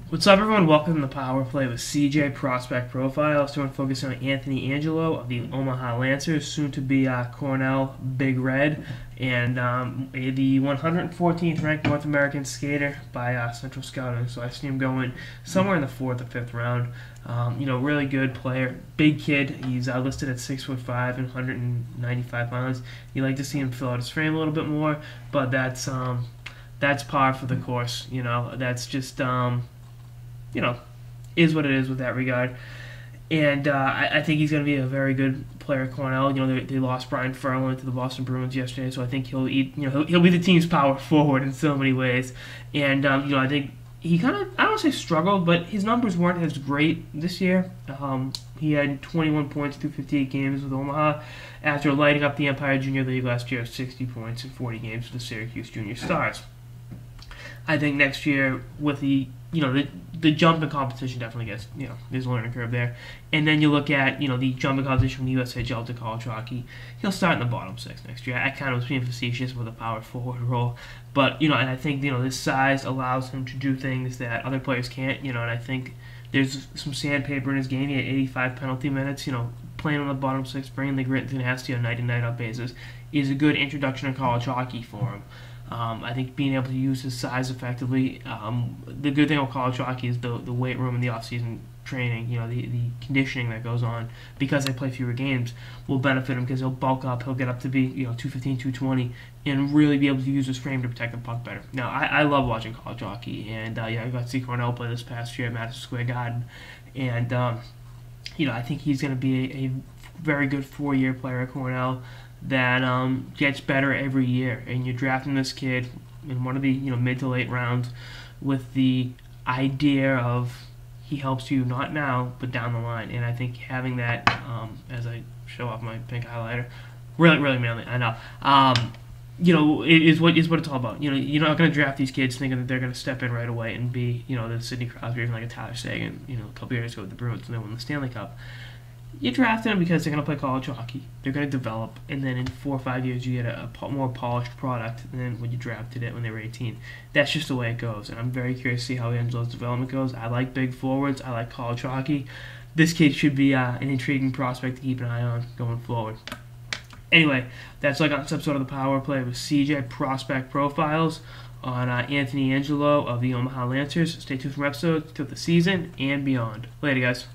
What's up, everyone? Welcome to the Power Play with CJ Prospect Profile. So we're focusing on Anthony Angello of the Omaha Lancers, soon to be Cornell Big Red, and the 114th ranked North American skater by Central Scouting. So I see him going somewhere in the 4th or 5th round. Really good player, big kid. He's listed at 6'5" and 195 pounds. You like to see him fill out his frame a little bit more, but that's par for the course. That's just is what it is with that regard. And I think he's going to be a very good player at Cornell. They lost Brian Furlan to the Boston Bruins yesterday, so I think he'll be the team's power forward in so many ways. And I think he kind of, I don't want to say struggled, but his numbers weren't as great this year. He had 21 points through 58 games with Omaha after lighting up the Empire Junior League last year, 60 points in 40 games with the Syracuse Junior Stars. I think next year with the jump in competition definitely gets, there's a learning curve there. And then you look at, the jump in competition from the USHL to college hockey. He'll start in the bottom 6 next year. I kind of was being facetious with a power forward role. But, and I think, this size allows him to do things that other players can't, and I think there's some sandpaper in his game. He had 85 penalty minutes, playing on the bottom 6, bringing the grit and tenacity on a night-in, night-out basis is a good introduction to college hockey for him. I think being able to use his size effectively. The good thing with college hockey is the weight room and the off-season training. The conditioning that goes on because they play fewer games will benefit him because he'll bulk up. He'll get up to be 215, 220, and really be able to use his frame to protect the puck better. Now, I love watching college hockey, and I got to see Cornell play this past year at Madison Square Garden, and I think he's going to be a very good 4-year player at Cornell that gets better every year. And you're drafting this kid in one of the mid to late rounds with the idea of he helps you not now but down the line. And I think having that, as I show off my pink highlighter, really manly. I know. Is what it's all about. You're not going to draft these kids thinking that they're going to step in right away and be the Sidney Crosby or even like a Tyler Seguin. A couple years ago with the Bruins and they won the Stanley Cup. You draft them because they're going to play college hockey. They're going to develop, and then in 4 or 5 years you get a more polished product than when you drafted it when they were 18. That's just the way it goes, and I'm very curious to see how Angelo's development goes. I like big forwards. I like college hockey. This kid should be an intriguing prospect to keep an eye on going forward. Anyway, that's like on this episode of the Power Play with CJ Prospect Profiles on Anthony Angello of the Omaha Lancers. Stay tuned for episodes throughout the season and beyond. Later, guys.